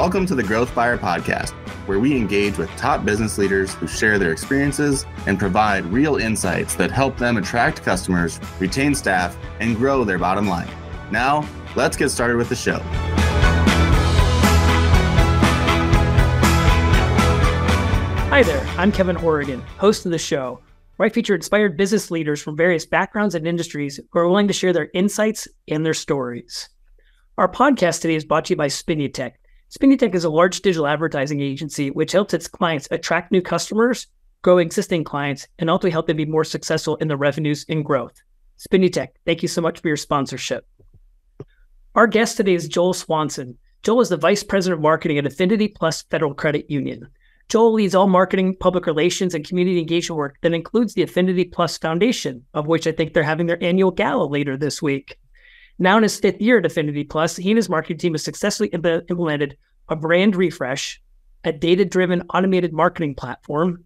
Welcome to the Growth Buyer Podcast, where we engage with top business leaders who share their experiences and provide real insights that help them attract customers, retain staff, and grow their bottom line. Now, let's get started with the show. Hi there, I'm Kevin Horrigan, host of the show, where I feature inspired business leaders from various backgrounds and industries who are willing to share their insights and their stories. Our podcast today is brought to you by Spinutech. Spinutech is a large digital advertising agency which helps its clients attract new customers, grow existing clients, and ultimately help them be more successful in their revenues and growth. Spinutech, thank you so much for your sponsorship. Our guest today is Joel Swanson. Joel is the Vice President of Marketing at Affinity Plus Federal Credit Union. Joel leads all marketing, public relations, and community engagement work that includes the Affinity Plus Foundation, of which I think they're having their annual gala later this week. Now in his fifth year at Affinity Plus, he and his marketing team have successfully implemented a brand refresh, a data-driven automated marketing platform,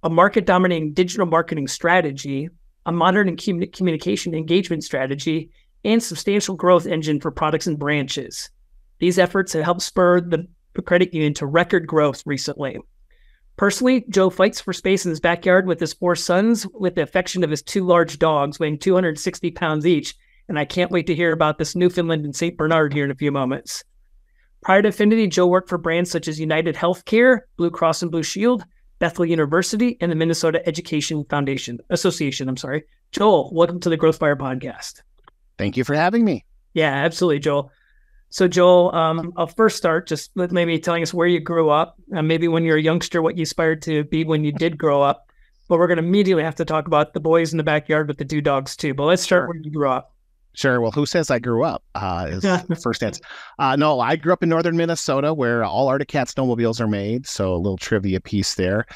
a market-dominating digital marketing strategy, a modern and communication engagement strategy, and substantial growth engine for products and branches. These efforts have helped spur the credit union to record growth recently. Personally, Joe fights for space in his backyard with his 4 sons with the affection of his 2 large dogs weighing 260 pounds each, and I can't wait to hear about this Newfoundland and St. Bernard here in a few moments. Prior to Affinity, Joe worked for brands such as UnitedHealth Group, Blue Cross and Blue Shield, Bethel University, and the Minnesota Education Association. Joel, welcome to the Growth Buyer Podcast. Thank you for having me. Yeah, absolutely, Joel. So Joel, I'll first start just with maybe telling us where you grew up, maybe when you were a youngster, what you aspired to be when you did grow up. But we're going to immediately have to talk about the boys in the backyard with the 2 dogs too. But let's start where you grew up. Sure. Well, who says I grew up is the first answer. No, I grew up in northern Minnesota where all Arctic Cat snowmobiles are made. So a little trivia piece there.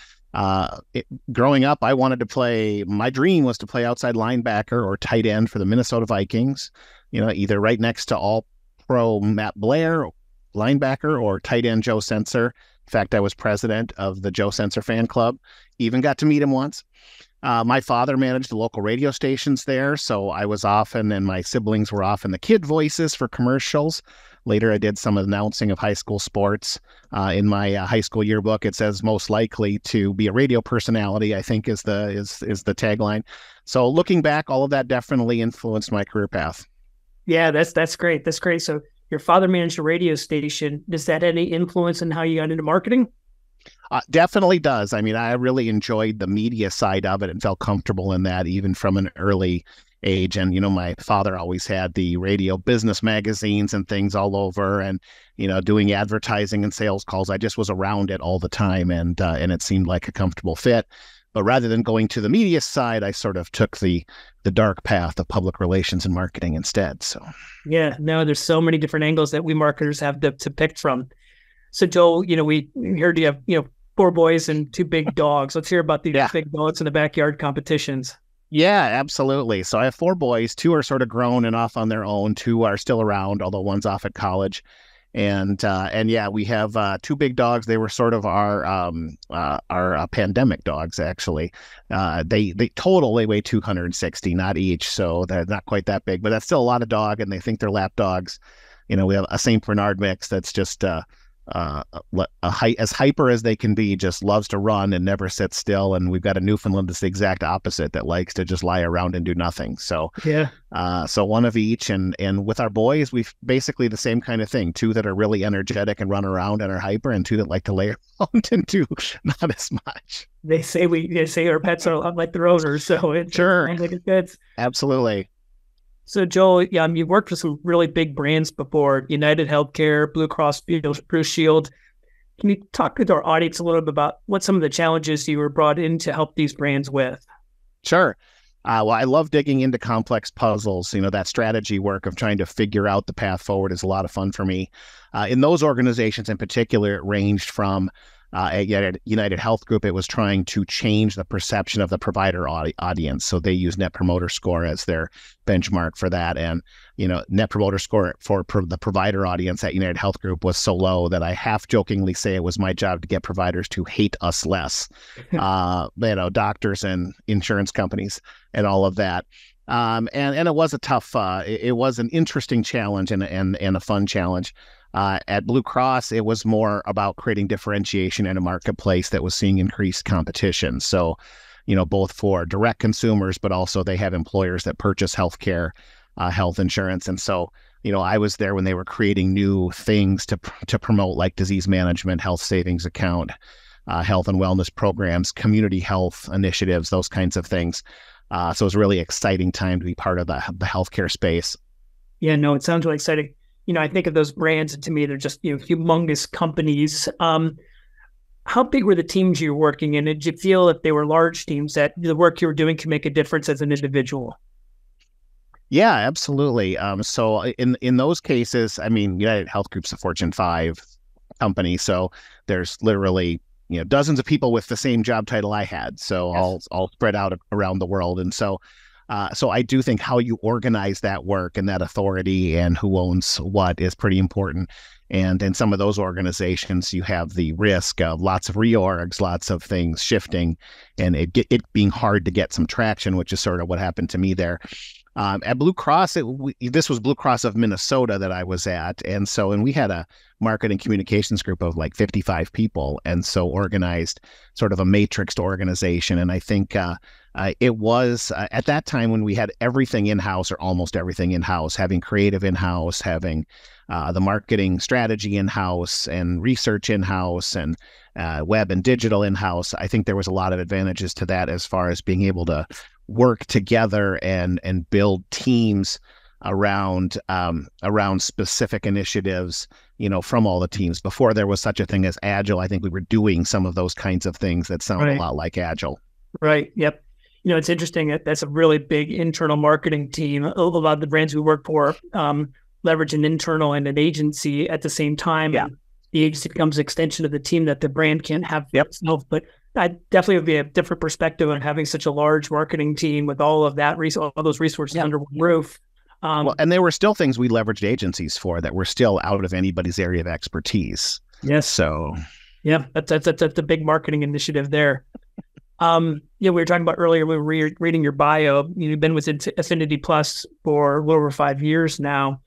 Growing up, I wanted to play, my dream was to play outside linebacker or tight end for the Minnesota Vikings, either right next to all-pro Matt Blair, linebacker, or tight end Joe Sensor. In fact, I was president of the Joe Sensor fan club, even got to meet him once. My father managed the local radio stations there, so I was often, and my siblings were often the kid voices for commercials. Later, I did some announcing of high school sports. In my high school yearbook, it says most likely to be a radio personality, I think is the tagline. So looking back, all of that definitely influenced my career path. Yeah, that's great. That's great. So your father managed a radio station. Does that have any influence in how you got into marketing? Definitely does. I mean, I really enjoyed the media side of it and felt comfortable in that even from an early age. And, my father always had the radio business magazines and things all over and, doing advertising and sales calls. I just was around it all the time and it seemed like a comfortable fit. But rather than going to the media side, I sort of took the dark path of public relations and marketing instead. So, yeah, no, there's so many different angles that we marketers have to pick from. So Joel, we heard you have, 4 boys and 2 big dogs. Let's hear about the big dogs in the backyard competitions. Yeah, absolutely. So I have 4 boys. 2 are sort of grown and off on their own. 2 are still around, although one's off at college. And yeah, we have 2 big dogs. They were sort of our pandemic dogs, actually. They weigh 260, not each, so they're not quite that big, but that's still a lot of dog, and they think they're lap dogs. We have a St. Bernard mix that's just as hyper as they can be, just loves to run and never sit still. And we've got a Newfoundland that's the exact opposite, that likes to just lie around and do nothing. So so one of each. And with our boys, we've basically the same kind of thing. 2 that are really energetic and run around and are hyper, and 2 that like to lay around and do not as much. They say our pets are a lot like their owners, so it sounds like it's good. Absolutely. So Joel, you've worked with some really big brands before, UnitedHealth Group, Blue Cross Blue Shield. Can you talk to our audience a little bit about what some of the challenges you were brought in to help these brands with? Sure. Well, I love digging into complex puzzles. That strategy work of trying to figure out the path forward is a lot of fun for me. In those organizations in particular, it ranged from at UnitedHealth Group, it was trying to change the perception of the provider audience. So they use Net Promoter Score as their benchmark for that. And, Net Promoter Score for the provider audience at UnitedHealth Group was so low that I half jokingly say it was my job to get providers to hate us less, doctors and insurance companies and all of that. And it was a tough, it was an interesting challenge and a fun challenge. At Blue Cross, it was more about creating differentiation in a marketplace that was seeing increased competition. So, both for direct consumers, but also they have employers that purchase healthcare, health insurance. And so, I was there when they were creating new things to promote, like disease management, health savings account, health and wellness programs, community health initiatives, those kinds of things. So it was a really exciting time to be part of the healthcare space. Yeah, no, it sounds really exciting. I think of those brands, and to me, they're just, humongous companies. How big were the teams you were working in? Did you feel if they were large teams that the work you were doing can make a difference as an individual? Yeah, absolutely. So in those cases, UnitedHealth Group's a Fortune 5 company. So there's literally, dozens of people with the same job title I had. So yes. all spread out around the world. And so I do think how you organize that work and that authority and who owns what is pretty important. And in some of those organizations, you have the risk of lots of reorgs, lots of things shifting, and it being hard to get some traction, which is sort of what happened to me there. At Blue Cross, this was Blue Cross of Minnesota that I was at. And we had a marketing communications group of like 55 people. And so organized sort of a matrixed organization. And I think it was at that time when we had everything in-house or almost everything in-house, having creative in-house, having the marketing strategy in-house and research in-house and web and digital in-house. I think there was a lot of advantages to that as far as being able to work together and build teams around specific initiatives, from all the teams. Before there was such a thing as Agile, I think we were doing some of those kinds of things that sound a lot like Agile. Right. Yep. It's interesting. That's a really big internal marketing team. A lot of the brands we work for leverage an internal and an agency at the same time. Yeah. The agency becomes an extension of the team that the brand can't have itself. But I definitely would be a different perspective on having such a large marketing team with all of that, all those resources under one roof. And there were still things we leveraged agencies for that were still out of anybody's area of expertise. Yes. So, yeah, that's a big marketing initiative there. We were talking about earlier, we were reading your bio. You've been with Affinity Plus for a little over 5 years now.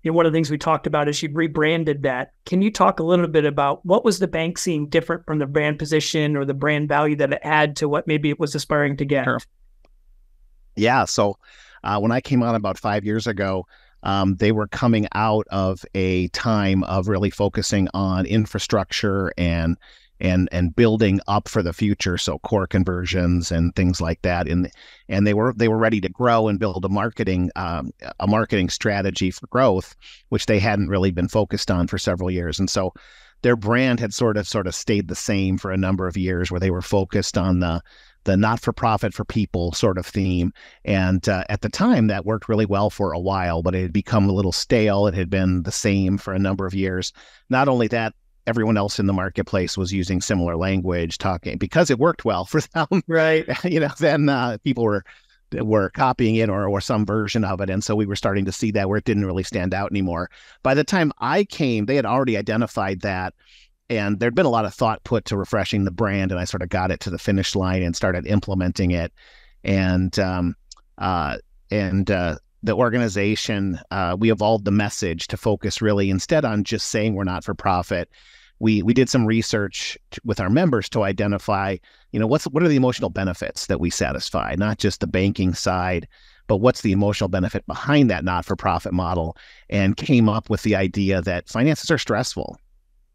One of the things we talked about is you've rebranded that. Can you talk a little bit about what was the bank seeing different from the brand position or the brand value that it had to what maybe it was aspiring to get? Sure. Yeah. So when I came on about 5 years ago, they were coming out of a time of really focusing on infrastructure and building up for the future, so core conversions and things like that, and they were ready to grow and build a marketing strategy for growth, which they hadn't really been focused on for several years. And so their brand had sort of stayed the same for a number of years, where they were focused on the not-for-profit for people sort of theme. And at the time, that worked really well for a while, but it had become a little stale. It had been the same for a number of years. Not only that, everyone else in the marketplace was using similar language, talking because it worked well for them. Right. Then people were copying it or some version of it. And so we were starting to see that where it didn't really stand out anymore. By the time I came, they had already identified that. And there'd been a lot of thought put to refreshing the brand. And I sort of got it to the finish line and started implementing it. And the organization, we evolved the message to focus really instead on just saying we're not for profit. We did some research with our members to identify, what are the emotional benefits that we satisfy, not just the banking side, but what's the emotional benefit behind that not-for-profit model, and came up with the idea that finances are stressful.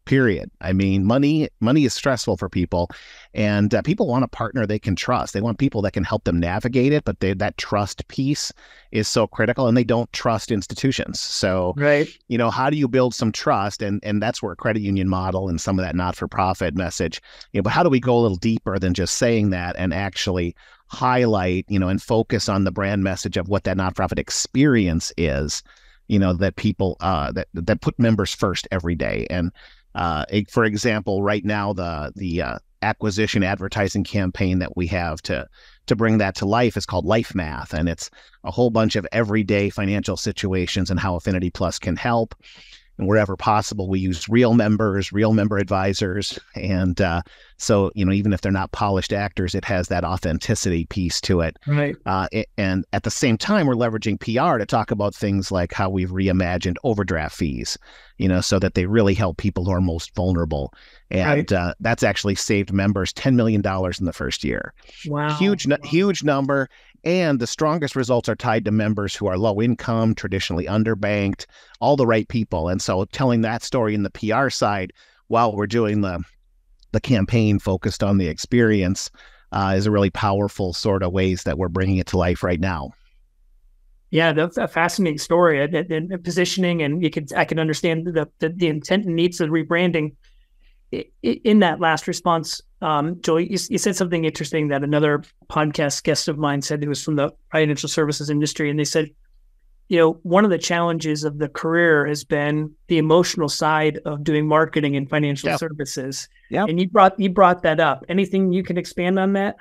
Period. Money is stressful for people, and people want a partner they can trust. They want people that can help them navigate it, but that trust piece is so critical, and they don't trust institutions. So, right. How do you build some trust? And that's where a credit union model and some of that not-for-profit message, but how do we go a little deeper than just saying that and actually highlight, and focus on the brand message of what that not-for-profit experience is, that people, that put members first every day. And for example, right now, the acquisition advertising campaign that we have to bring that to life is called Life Math. And it's a whole bunch of everyday financial situations and how Affinity Plus can help. And wherever possible, we use real member advisors. And so, even if they're not polished actors, it has that authenticity piece to it. Right. And at the same time, we're leveraging PR to talk about things like how we've reimagined overdraft fees, so that they really help people who are most vulnerable. And that's actually saved members $10 million in the first year. Wow. Huge number. And the strongest results are tied to members who are low income, traditionally underbanked, all the right people. And so telling that story in the PR side while we're doing the campaign focused on the experience is a really powerful sort of ways that we're bringing it to life right now. Yeah, that's a fascinating story and positioning, and I can understand the intent and needs of rebranding. In that last response, Joey, you said something interesting that another podcast guest of mine said. It was from the financial services industry, and they said, one of the challenges of the career has been the emotional side of doing marketing in financial services. Yeah, and you brought that up. Anything you can expand on that?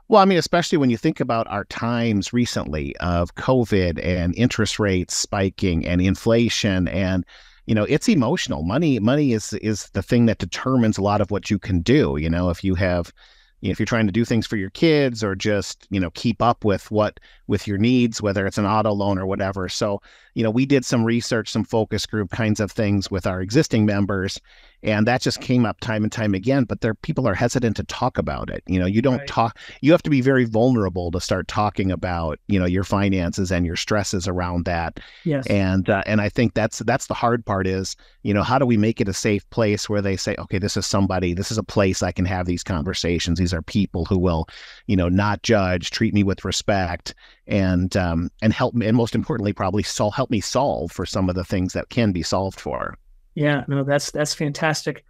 Well, I mean, especially when you think about our times recently of COVID and interest rates spiking and inflation, and it's emotional. Money is the thing that determines a lot of what you can do. If you're trying to do things for your kids or just, keep up with your needs, whether it's an auto loan or whatever. So, we did some research, some focus group kinds of things with our existing members, and that just came up time and time again, but people are hesitant to talk about it. You don't talk, you have to be very vulnerable to start talking about, your finances and your stresses around that. Yes. And I think that's the hard part is, how do we make it a safe place where they say, okay, this is a place I can have these conversations. These are people who will, not judge, treat me with respect, and help me, and most importantly, probably help me solve for some of the things that can be solved for. Yeah, no, that's fantastic.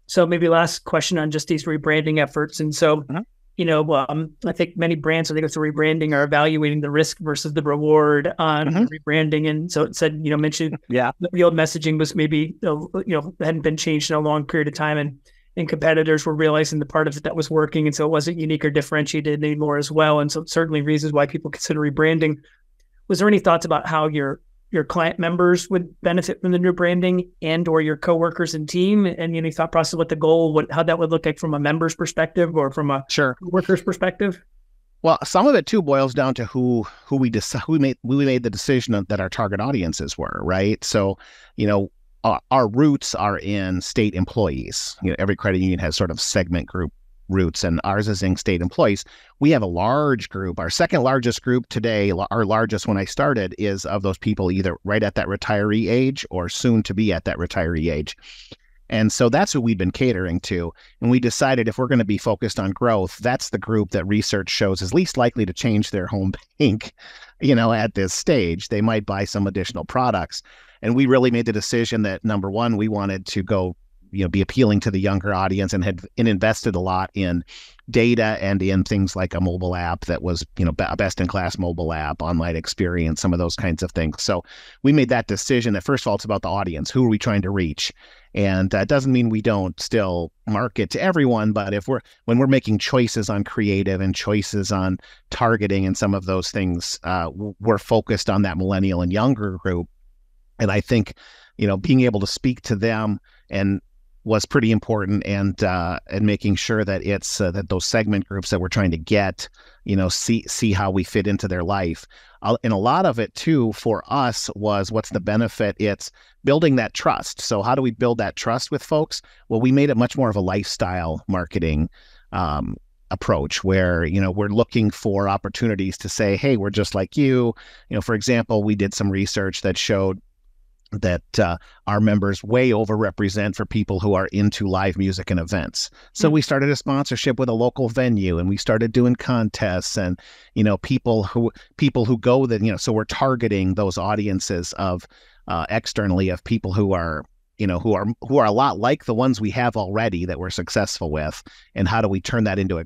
So maybe last question on just these rebranding efforts. And so, I think many brands, I think it's rebranding, are evaluating the risk versus the reward on rebranding. And so it said, mentioned the old messaging was maybe, hadn't been changed in a long period of time. And competitors were realizing the part of it that was working. And so it wasn't unique or differentiated anymore as well. And so certainly reasons why people consider rebranding. Was there any thoughts about how your client members would benefit from the new branding and or your coworkers and team, and any thought process what the goal, how that would look like from a member's perspective or from a worker's perspective? Well, some of it too boils down to who we made the decision that our target audiences were, right? So, our roots are in state employees. Every credit union has sort of segment group roots, and ours is in state employees. We have a large group. Our second largest group today, our largest when I started, is of those people either right at that retiree age or soon to be at that retiree age. And so that's who we've been catering to. And we decided if we're going to be focused on growth, that's the group that research shows is least likely to change their home bank, at this stage. They might buy some additional products. And we really made the decision that, number one, we wanted to go be appealing to the younger audience, and had invested a lot in data and in things like a mobile app that was, a best-in-class mobile app, online experience, some of those kinds of things. So we made that decision that, first of all, it's about the audience. Who are we trying to reach? And it doesn't mean we don't still market to everyone, but when we're making choices on creative and choices on targeting and some of those things, we're focused on that millennial and younger group. And I think, being able to speak to them was pretty important, and making sure that it's that those segment groups that we're trying to get, see how we fit into their life. And a lot of it too for us was, what's the benefit? It's building that trust. So how do we build that trust with folks? Well, we made it much more of a lifestyle marketing approach where, we're looking for opportunities to say, hey, we're just like you. For example, we did some research that showed that our members way overrepresent for people who are into live music and events. So we started a sponsorship with a local venue, and we started doing contests, and people who go that, so we're targeting those audiences of externally of people who are who are a lot like the ones we have already that we're successful with, and how do we turn that into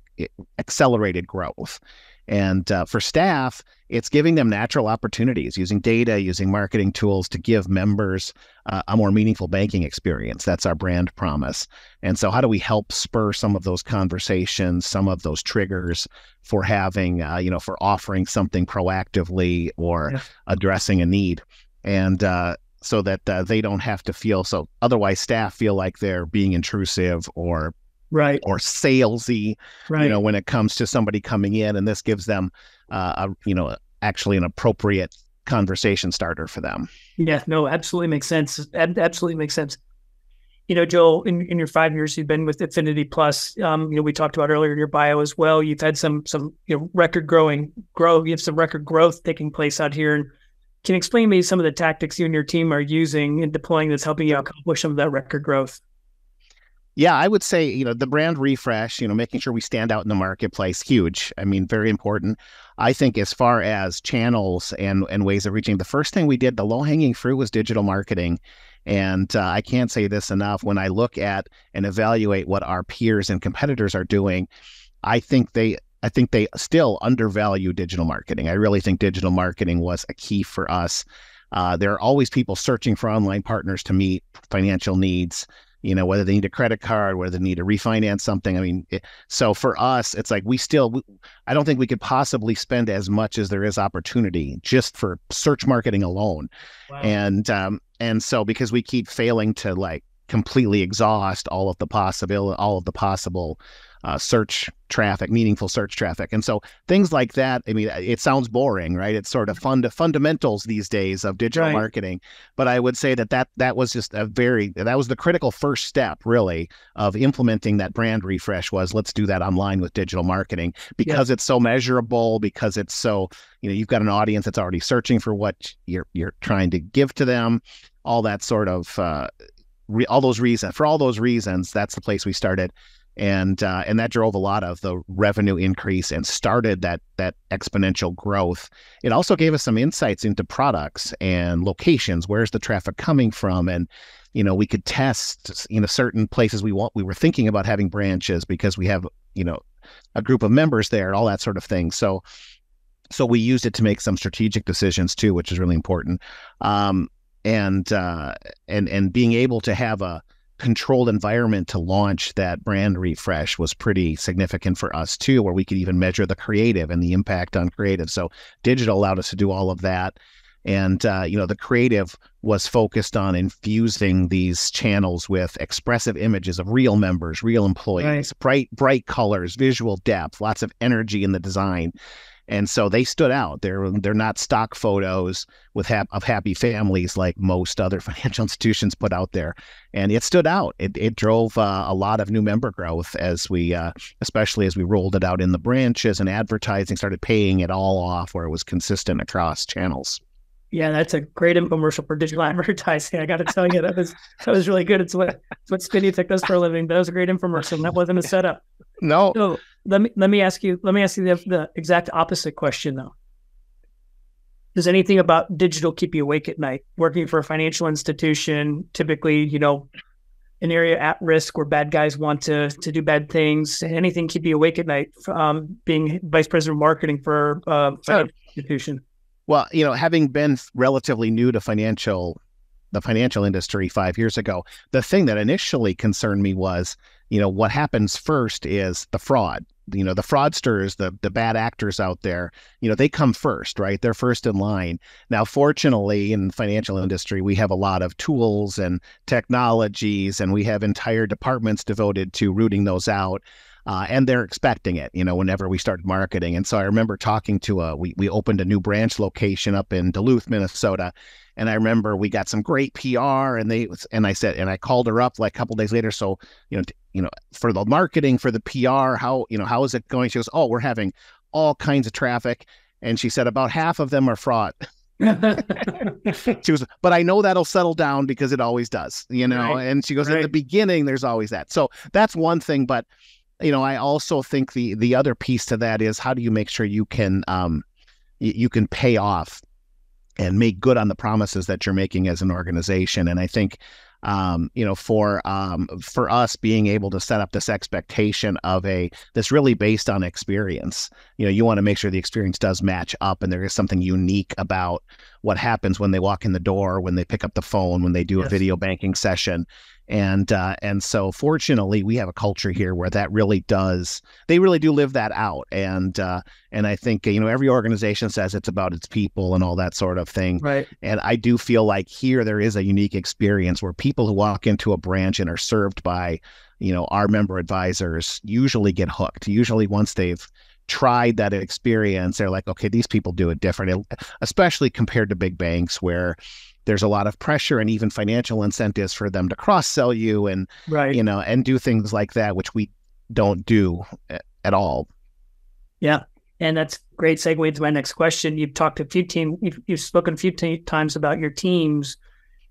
accelerated growth? And for staff, it's giving them natural opportunities, using data, using marketing tools to give members a more meaningful banking experience. That's our brand promise. And so how do we help spur some of those conversations, some of those triggers for having, for offering something proactively or addressing a need? And so that they don't have to feel so. Otherwise, staff feel like they're being intrusive or salesy, when it comes to somebody coming in, and this gives them, actually an appropriate conversation starter for them. Yeah, no, absolutely makes sense. Absolutely makes sense. Joel, in your 5 years you've been with Affinity Plus, we talked about earlier in your bio as well. You've had some record growth. You have some record growth taking place out here. And can you explain to me some of the tactics you and your team are using and deploying that's helping you accomplish some of that record growth? Yeah, I would say, the brand refresh, making sure we stand out in the marketplace, huge. I mean, very important. I think as far as channels and ways of reaching, the first thing we did, the low-hanging fruit, was digital marketing. And I can't say this enough. When I look at and evaluate what our peers and competitors are doing, I think they still undervalue digital marketing. I really think digital marketing was a key for us. There are always people searching for online partners to meet financial needs, whether they need a credit card, whether they need to refinance something. I mean, so for us, it's like I don't think we could possibly spend as much as there is opportunity just for search marketing alone. Wow. And so because we keep failing to completely exhaust all of the possible search traffic, meaningful search traffic. And so things like that, I mean, it sounds boring, right? It's sort of fundamentals these days of digital marketing. But I would say that was just that was the critical first step, really, of implementing that brand refresh. Was let's do that online with digital marketing, because it's so measurable, because it's so, you've got an audience that's already searching for what you're trying to give to them, all that sort of, all those reasons, that's the place we started. And that drove a lot of the revenue increase and started that exponential growth. It also gave us some insights into products and locations. Where's the traffic coming from? And we could test certain places we were thinking about having branches because we have a group of members there, all that sort of thing. So we used it to make some strategic decisions too, which is really important. And being able to have a controlled environment to launch that brand refresh was pretty significant for us too, where we could even measure the creative and the impact on creative. So digital allowed us to do all of that. And, the creative was focused on infusing these channels with expressive images of real members, real employees, bright colors, visual depth, lots of energy in the design. And so they stood out. They're not stock photos of happy families like most other financial institutions put out there. And it stood out. It drove a lot of new member growth especially as we rolled it out in the branches, and advertising started paying it all off, where it was consistent across channels. Yeah, that's a great infomercial for digital advertising. I got to tell you, that was really good. It's what Spinutech does for a living. That was a great infomercial. That wasn't a setup. No. So let me ask you the exact opposite question though. Does anything about digital keep you awake at night? Working for a financial institution, typically, an area at risk where bad guys want to do bad things. Anything keep you awake at night? Being vice president of marketing for a financial institution. Well, having been relatively new to the financial industry 5 years ago, the thing that initially concerned me was, what happens first is the fraud. The fraudsters, the bad actors out there, they come first, right? They're first in line. Now, fortunately, in the financial industry, we have a lot of tools and technologies, and we have entire departments devoted to rooting those out. And they're expecting it, whenever we started marketing. And so I remember talking to we opened a new branch location up in Duluth, Minnesota. And I remember we got some great PR, and I called her up like a couple days later. So, for the marketing, for the PR, how is it going? She goes, "Oh, we're having all kinds of traffic." And she said about half of them are fraud. She was, but I know that'll settle down because it always does, Right. And she goes, in the beginning, there's always that. So that's one thing. But I also think the other piece to that is, how do you make sure you can pay off and make good on the promises that you're making as an organization? And I think For us being able to set up this expectation of this really based on experience. You want to make sure the experience does match up, and there is something unique about what happens when they walk in the door, when they pick up the phone, when they do a video banking session. And so fortunately we have a culture here where they really do live that out. And I think, every organization says it's about its people and all that sort of thing. Right. And I do feel like here there is a unique experience where people who walk into a branch and are served by, our member advisors usually get hooked. Usually once they've tried that experience, they're like, okay, these people do it different, especially compared to big banks where there's a lot of pressure and even financial incentives for them to cross-sell you and, and do things like that, which we don't do at all. Yeah. And that's a great segue into my next question. You've talked to a few teams, you've spoken a few times about your teams.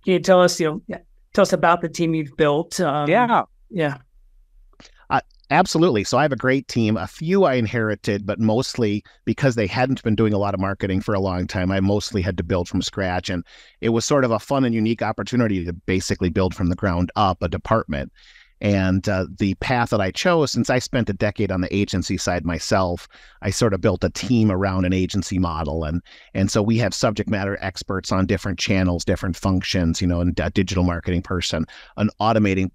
Can you tell us, tell us about the team you've built? Yeah. Absolutely. So I have a great team. A few I inherited, but mostly because they hadn't been doing a lot of marketing for a long time, I mostly had to build from scratch. And it was sort of a fun and unique opportunity to basically build from the ground up a department. And the path that I chose, since I spent a decade on the agency side myself, I sort of built a team around an agency model. And so we have subject matter experts on different channels, different functions, and a digital marketing person, an automated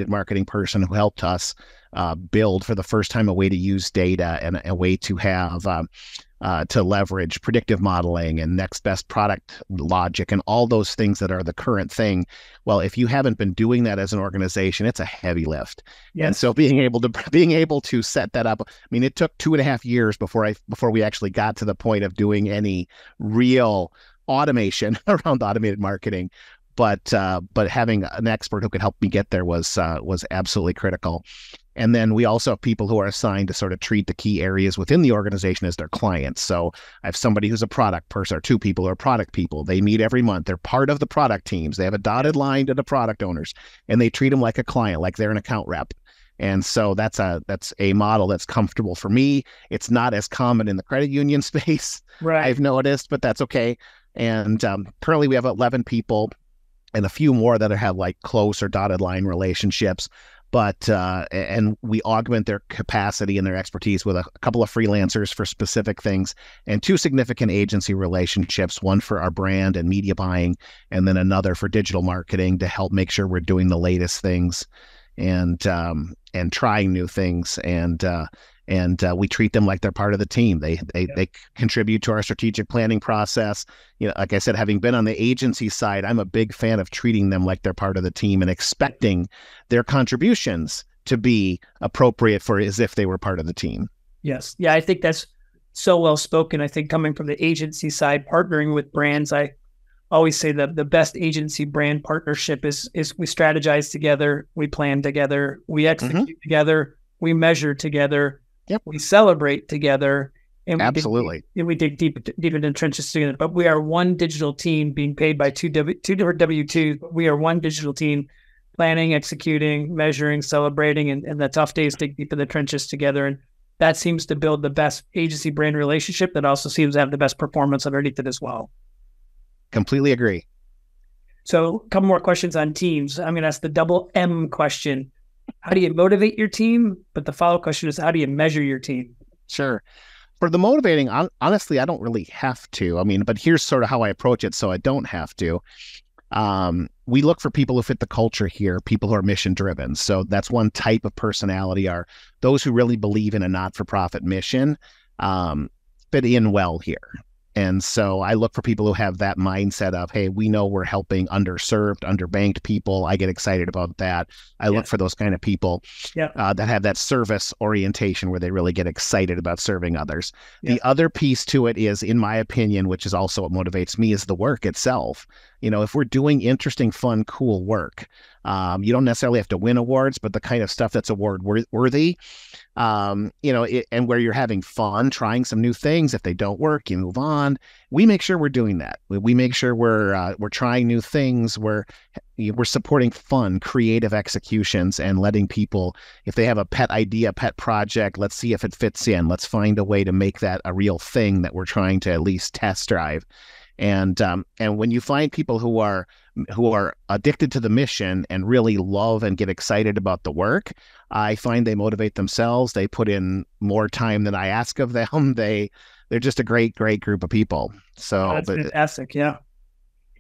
marketing person who helped us build for the first time a way to use data and a way to have to leverage predictive modeling and next best product logic and all those things that are the current thing. Well, if you haven't been doing that as an organization, it's a heavy lift. Yes. And so being able to set that up, I mean, it took 2.5 years before we actually got to the point of doing any real automation around automated marketing. But having an expert who could help me get there was absolutely critical. And then we also have people who are assigned to sort of treat the key areas within the organization as their clients. So I have somebody who's a product person, or two people who are product people. They meet every month. They're part of the product teams. They have a dotted line to the product owners, and they treat them like a client, like they're an account rep. And so that's a model that's comfortable for me. It's not as common in the credit union space, right? I've noticed, but that's okay. And currently we have 11 people and a few more that have like close or dotted line relationships. But and we augment their capacity and their expertise with a couple of freelancers for specific things and 2 significant agency relationships, one for our brand and media buying, and then another for digital marketing to help make sure we're doing the latest things and trying new things. And we treat them like they're part of the team. They contribute to our strategic planning process. Like I said, having been on the agency side, I'm a big fan of treating them like they're part of the team and expecting their contributions to be appropriate for as if they were part of the team. Yes. Yeah, I think that's so well spoken. I think coming from the agency side, partnering with brands, I always say that the best agency brand partnership is we strategize together, we plan together, we execute together, we measure together. Yep. We celebrate together, and absolutely, we dig deep in the trenches together. But we are one digital team being paid by two different W-2s. But we are one digital team, planning, executing, measuring, celebrating, and the tough days dig deep in the trenches together. And that seems to build the best agency brand relationship. That also seems to have the best performance underneath it as well. Completely agree. So, a couple more questions on teams. I'm going to ask the double M question. How do you motivate your team? But the follow-up question is, how do you measure your team? Sure. For the motivating, honestly, I don't really have to. I mean, but here's sort of how I approach it so I don't have to. We look for people who fit the culture here, people who are mission-driven. So that's one type of personality, are those who really believe in a not-for-profit mission, fit in well here. And so I look for people who have that mindset of, hey, we know we're helping underserved, underbanked people. I get excited about that. I look for those kind of people that have that service orientation where they really get excited about serving others. The other piece to it is, in my opinion, which is also what motivates me, is the work itself. If we're doing interesting, fun, cool work, you don't necessarily have to win awards, but the kind of stuff that's award worthy, and where you're having fun, trying some new things. If they don't work, you move on. We make sure we're doing that. We make sure we're trying new things. We're supporting fun, creative executions and letting people, if they have a pet idea, pet project, let's see if it fits in. Let's find a way to make that a real thing that we're trying to at least test drive. And when you find people who are addicted to the mission and really love and get excited about the work, I find they motivate themselves. They put in more time than I ask of them. They're just a great group of people. So that's fantastic. Yeah.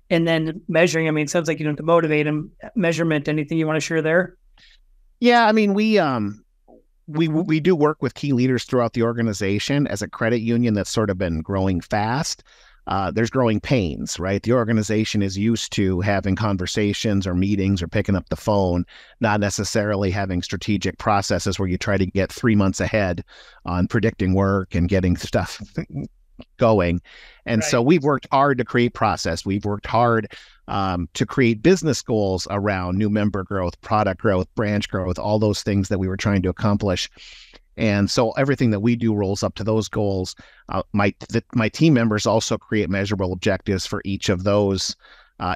And then measuring, I mean, it sounds like you don't have to motivate them. Measurement, anything you want to share there? Yeah, I mean, we do work with key leaders throughout the organization. As a credit union that's sort of been growing fast, there's growing pains, right? The organization is used to having conversations or meetings or picking up the phone, not necessarily having strategic processes where you try to get 3 months ahead on predicting work and getting stuff going. And so we've worked hard to create process. We've worked hard to create business goals around new member growth, product growth, branch growth, all those things that we were trying to accomplish. And so everything that we do rolls up to those goals. My team members also create measurable objectives for each of those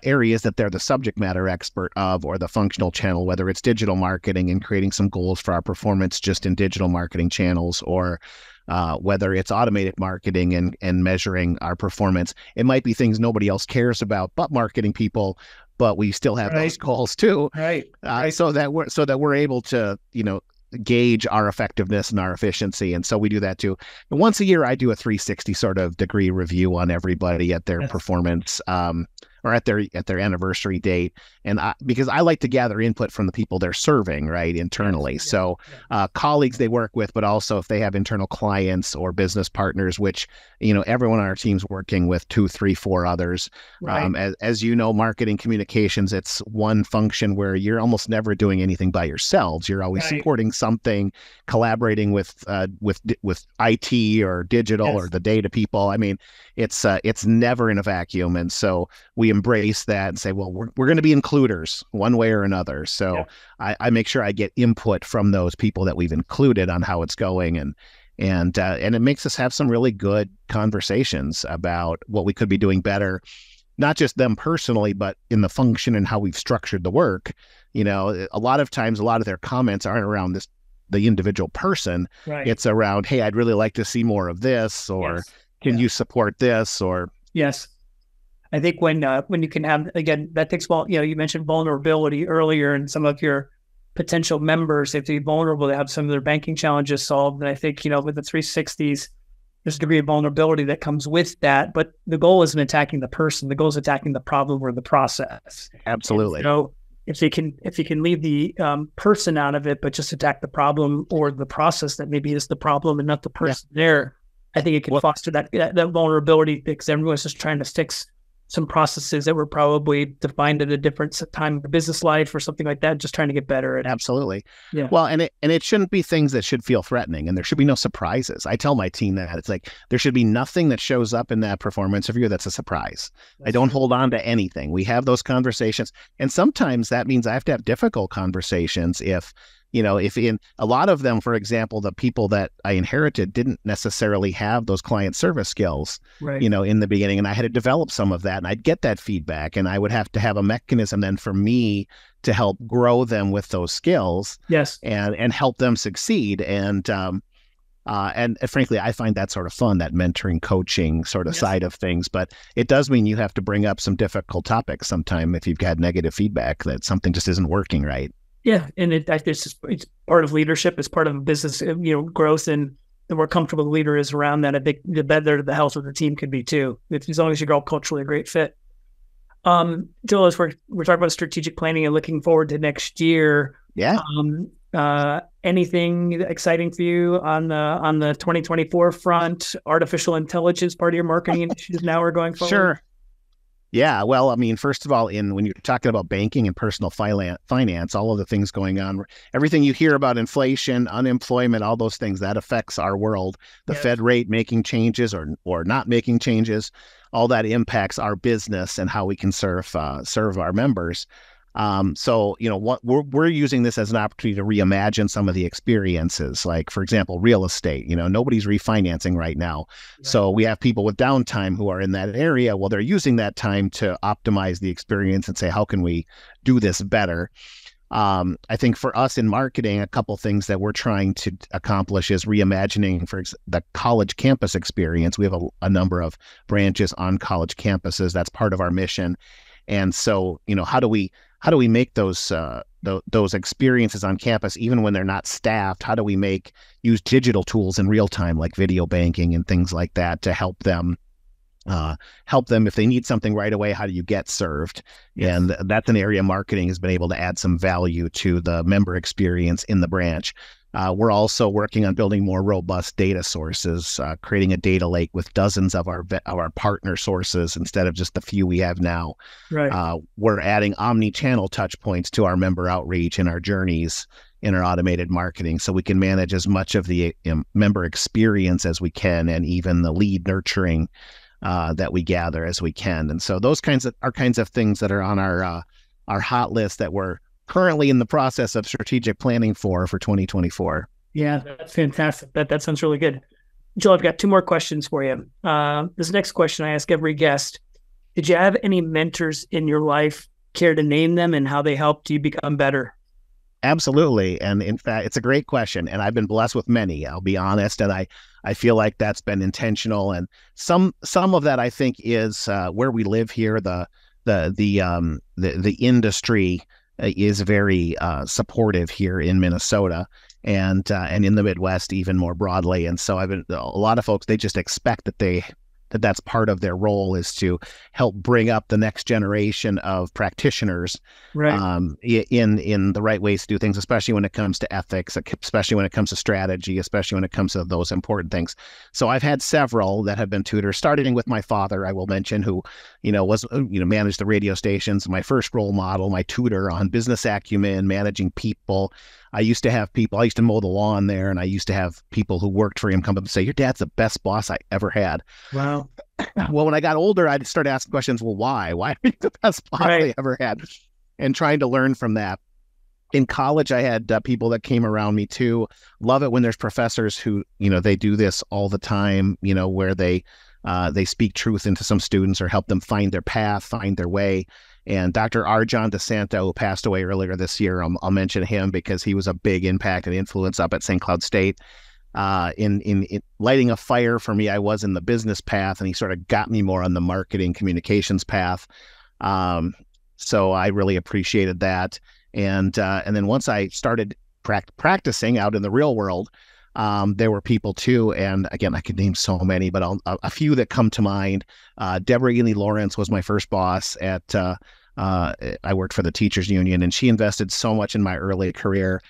areas that they're the subject matter expert of, or the functional channel, whether it's digital marketing and creating some goals for our performance just in digital marketing channels, or whether it's automated marketing and measuring our performance. It might be things nobody else cares about but marketing people, but we still have those goals too. So that we're able to, gauge our effectiveness and our efficiency. And so we do that too. And once a year, I do a 360 sort of degree review on everybody at their performance, or at their anniversary date. And because I like to gather input from the people they're serving, right, internally. So colleagues they work with, but also if they have internal clients or business partners, which, everyone on our team's working with 2, 3, 4 others. As you know, marketing communications, it's one function where you're almost never doing anything by yourselves. You're always supporting something, collaborating with IT or digital or the data people. I mean, it's never in a vacuum. And so we embrace that and say, well, we're going to be includers one way or another. So I make sure I get input from those people that we've included on how it's going. And it makes us have some really good conversations about what we could be doing better, not just them personally, but in the function and how we've structured the work. A lot of times, a lot of their comments aren't around the individual person. It's around, hey, I'd really like to see more of this, or can you support this, or I think when you can have, again, that takes, you mentioned vulnerability earlier, and some of your potential members, they have to be vulnerable to have some of their banking challenges solved. And I think, with the 360s, there's a degree of vulnerability that comes with that, but the goal isn't attacking the person. The goal is attacking the problem or the process. Absolutely. So if you can leave the person out of it, but just attack the problem or the process that maybe is the problem and not the person there, I think it can foster that vulnerability, because everyone's just trying to fix some processes that were probably defined at a different time of the business life or something like that, just trying to get better at it. Absolutely. Yeah. Well, and it shouldn't be things that should feel threatening, and there should be no surprises. I tell my team that it's like, there should be nothing that shows up in that performance review that's a surprise. I don't hold on to anything. We have those conversations. And sometimes that means I have to have difficult conversations if in a lot of them, for example, the people that I inherited didn't necessarily have those client service skills, in the beginning. And I had to develop some of that, and I'd get that feedback, and I would have to have a mechanism then for me to help grow them with those skills and help them succeed. And frankly, I find that sort of fun, that mentoring, coaching sort of side of things. But it does mean you have to bring up some difficult topics sometime if you've had negative feedback that something just isn't working right. Yeah, and it's part of leadership. It's part of business, growth, and the more comfortable the leader is around that, I think the better the health of the team can be too. As long as you're all culturally a great fit. Joel, as we're talking about strategic planning and looking forward to next year. Yeah. Anything exciting for you on the 2024 front? Artificial intelligence part of your marketing initiatives now are going forward. Sure. Yeah, well, I mean, first of all, when you're talking about banking and personal finance, all of the things going on, everything you hear about inflation, unemployment, all those things, that affects our world. The Fed rate making changes or not making changes, all that impacts our business and how we can serve our members. So, what we're using this as an opportunity to reimagine some of the experiences, like, for example, real estate. Nobody's refinancing right now. Right. So we have people with downtime who are in that area. Well, they're using that time to optimize the experience and say, how can we do this better? I think for us in marketing, a couple things that we're trying to accomplish is reimagining the college campus experience. We have a number of branches on college campuses. That's part of our mission. And so, how do we make those experiences on campus, even when they're not staffed? How do we use digital tools in real time, like video banking and things like that, to help them if they need something right away? How do you get served? Yes. And that's an area marketing has been able to add some value to the member experience in the branch. We're also working on building more robust data sources, creating a data lake with dozens of our partner sources instead of just the few we have now. Right. We're adding omni-channel touch points to our member outreach and our journeys in our automated marketing, so we can manage as much of the member experience as we can, and even the lead nurturing that we gather as we can. And so those kinds of things that are on our hot list that we're currently in the process of strategic planning for 2024. Yeah, that's fantastic. That sounds really good. Joel, I've got two more questions for you. This next question I ask every guest: did you have any mentors in your life? Care to name them and how they helped you become better? Absolutely. And in fact, it's a great question. And I've been blessed with many, I'll be honest. And I feel like that's been intentional. And some of that, I think, is where we live here. The industry is very supportive here in Minnesota and in the Midwest even more broadly. And so a lot of folks, they just expect that's part of their role, is to help bring up the next generation of practitioners, right, in the right ways to do things, especially when it comes to ethics, especially when it comes to strategy, especially when it comes to those important things. So I've had several that have been tutors, starting with my father, I will mention, who, managed the radio stations, my first role model, my tutor on business acumen, managing people. I used to mow the lawn there, and I used to have people who worked for him come up and say, "Your dad's the best boss I ever had." Wow. Well, when I got older, I started asking questions. Well, why? Why are you the best boss I ever had? And trying to learn from that. In college, I had people that came around me too. Love it when there's professors who, they do this all the time, where they speak truth into some students or help them find their path, find their way. And Dr. R. John DeSanto, who passed away earlier this year, I'll mention him because he was a big impact and influence up at St. Cloud State. In lighting a fire for me, I was in the business path, and he sort of got me more on the marketing communications path. So I really appreciated that. And then once I started practicing out in the real world, there were people too. And again, I could name so many, but a few that come to mind. Deborah Ely Lawrence was my first boss at, I worked for the teachers union, and she invested so much in my early career,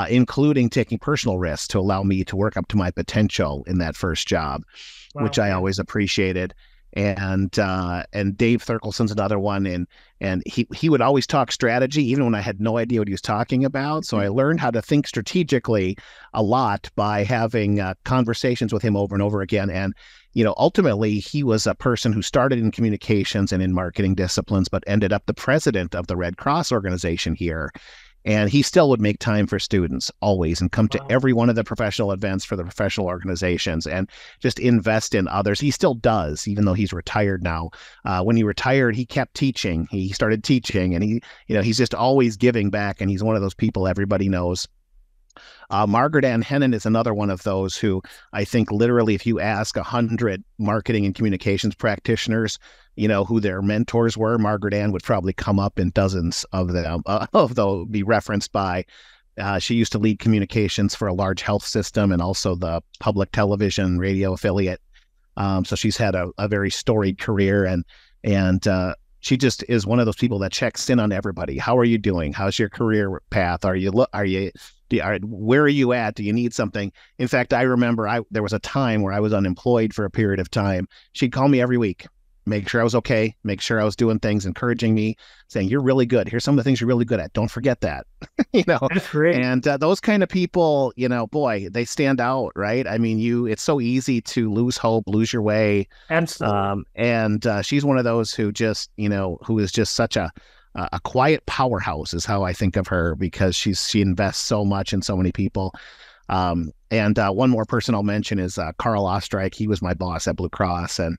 including taking personal risks to allow me to work up to my potential in that first job, which I always appreciated. And Dave Thurkelson's another one. And he would always talk strategy, even when I had no idea what he was talking about. So I learned how to think strategically a lot by having conversations with him over and over again. And, ultimately he was a person who started in communications and in marketing disciplines, but ended up the president of the Red Cross organization here. And he still would make time for students always, and come to every one of the professional events for the professional organizations, and just invest in others. He still does, even though he's retired now. When he retired, he kept teaching. He started teaching, and he's just always giving back. And he's one of those people everybody knows. Margaret Ann Hennon is another one of those who I think literally, if you ask 100 marketing and communications practitioners, who their mentors were, Margaret Ann would probably come up in dozens of them, they'll be referenced by. She used to lead communications for a large health system and also the public television radio affiliate. So she's had a very storied career, and she just is one of those people that checks in on everybody. How are you doing? How's your career path? Where are you at? Do you need something? In fact, I remember there was a time where I was unemployed for a period of time. She'd call me every week, make sure I was okay, make sure I was doing things, encouraging me, saying, "You're really good. Here's some of the things you're really good at. Don't forget that." That's great. And those kind of people, boy, they stand out, right? I mean, it's so easy to lose hope, lose your way. Absolutely. And she's one of those who just, who is just such a quiet powerhouse is how I think of her, because she invests so much in so many people. And one more person I'll mention is Carl Ostreich. He was my boss at Blue Cross, and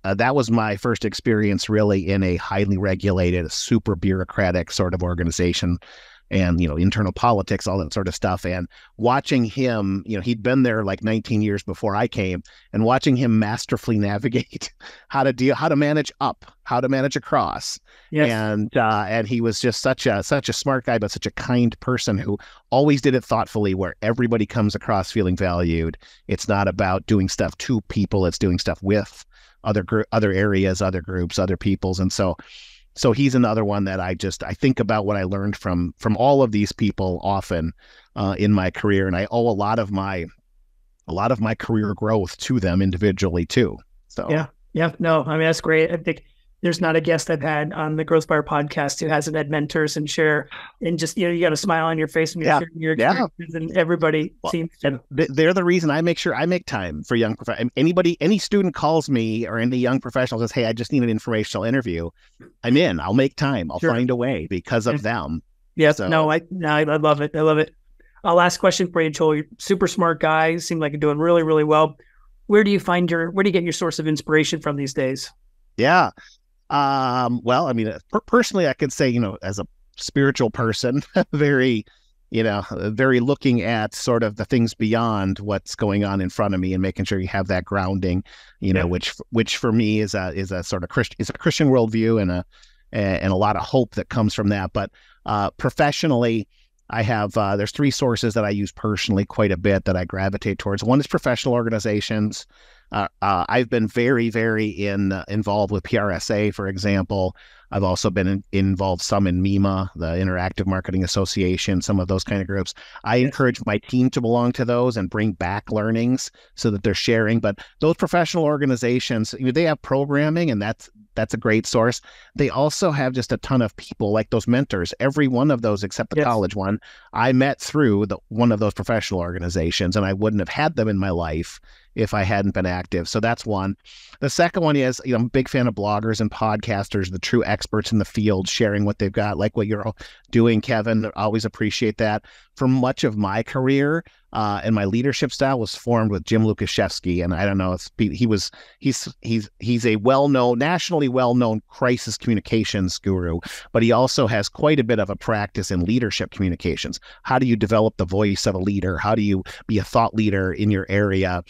that was my first experience really in a highly regulated, super bureaucratic sort of organization. and, internal politics, all that sort of stuff. And watching him, he'd been there like 19 years before I came, and watching him masterfully navigate how to manage up, how to manage across. Yes. And he was just such a smart guy, but such a kind person who always did it thoughtfully, where everybody comes across feeling valued. It's not about doing stuff to people, it's doing stuff with other areas, other groups, other peoples. And so he's another one that I think about what I learned from all of these people often in my career, and I owe a lot of my career growth to them individually too. So yeah, no, I mean, that's great. I think there's not a guest I've had on the Growth Spire podcast who hasn't had mentors and share, and just, you got a smile on your face when you're sharing your experiences, and everybody seems to. They're the reason I make sure I make time for young professionals. Any student calls me, or any young professional says, "Hey, I just need an informational interview," I'm in. I'll make time. I'll find a way because of them. Yes. So. No, I love it. I love it. Last question for you, Joel. You're a super smart guy. You seem like you're doing really, really well. Where do you get your source of inspiration from these days? Yeah. Well, I mean, personally, I could say, as a spiritual person, very looking at sort of the things beyond what's going on in front of me, and making sure you have that grounding, which for me is a sort of Christian worldview, and a lot of hope that comes from that. But professionally, I have there's three sources that I use personally quite a bit that I gravitate towards. One is professional organizations. I've been very, very involved with PRSA, for example. I've also been involved some in MEMA, the Interactive Marketing Association, some of those kind of groups. I encourage my team to belong to those and bring back learnings so that they're sharing. But those professional organizations, they have programming, and that's a great source. They also have just a ton of people, like those mentors. Every one of those, except the college one, I met through one of those professional organizations, and I wouldn't have had them in my life if I hadn't been active. So that's one. The second one is, I'm a big fan of bloggers and podcasters, the true experts in the field, sharing what they've got, like what you're doing, Kevin. Always appreciate that. For much of my career and my leadership style was formed with Jim Lukaszewski. And I don't know, he's a nationally well-known crisis communications guru, but he also has quite a bit of a practice in leadership communications. How do you develop the voice of a leader? How do you be a thought leader in your area?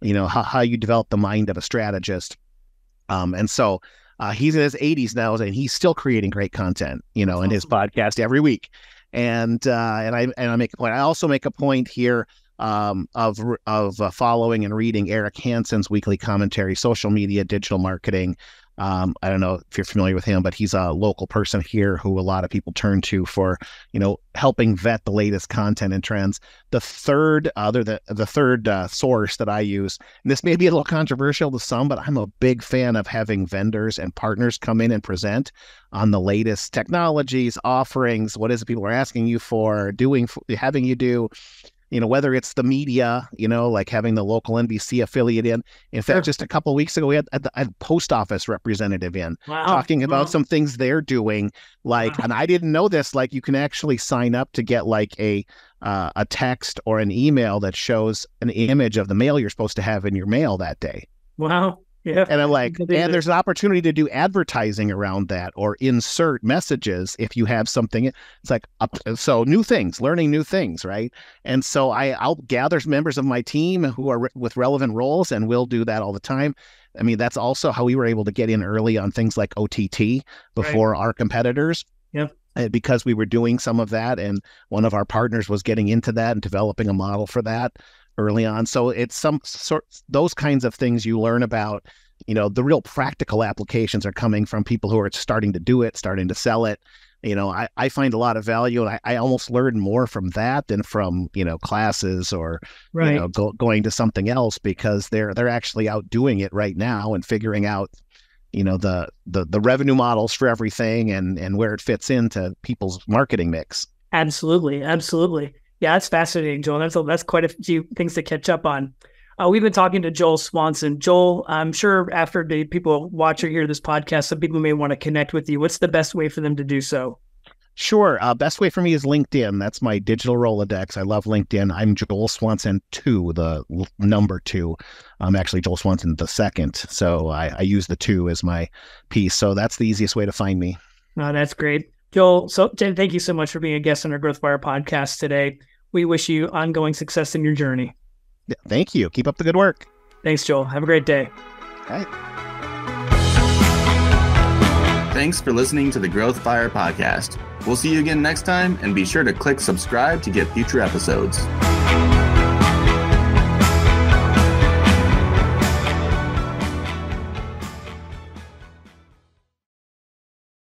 How you develop the mind of a strategist. And so he's in his 80s now, and he's still creating great content, in his podcast every week. And I make a point. I also make a point here of following and reading Eric Hansen's weekly commentary, social media, digital marketing. I don't know if you're familiar with him, but he's a local person here who a lot of people turn to for, helping vet the latest content and trends. The third source that I use, and this may be a little controversial to some, but I'm a big fan of having vendors and partners come in and present on the latest technologies, offerings, what is it people are asking you for, having you do. Whether it's the media, like having the local NBC affiliate in. In fact, just a couple of weeks ago, we had a post office representative in talking about some things they're doing. And I didn't know this, you can actually sign up to get a text or an email that shows an image of the mail you're supposed to have in your mail that day. Wow. Yeah. And I'm like, and there's an opportunity to do advertising around that, or insert messages if you have something. It's like, so new things, learning new things, right? And so I'll gather members of my team who are with relevant roles, and we'll do that all the time. I mean, that's also how we were able to get in early on things like OTT before our competitors. Yep. Because we were doing some of that, and one of our partners was getting into that and developing a model for that early on. So it's those kinds of things you learn about. The real practical applications are coming from people who are starting to do it, starting to sell it. I find a lot of value, and I almost learn more from that than from classes or going to something else, because they're actually out doing it right now and figuring out the revenue models for everything and where it fits into people's marketing mix. Absolutely. Yeah, that's fascinating, Joel. That's quite a few things to catch up on. We've been talking to Joel Swanson. Joel, I'm sure after the people watch or hear this podcast, some people may want to connect with you. What's the best way for them to do so? Sure. Best way for me is LinkedIn. That's my digital Rolodex. I love LinkedIn. I'm Joel Swanson 2, the number 2. I'm actually Joel Swanson the second. So I use the 2 as my piece. So that's the easiest way to find me. Oh, that's great. Joel, thank you so much for being a guest on our Growth Wire podcast today. We wish you ongoing success in your journey. Yeah, thank you. Keep up the good work. Thanks, Joel. Have a great day. All right. Thanks for listening to the Growth Wire podcast. We'll see you again next time, and be sure to click subscribe to get future episodes.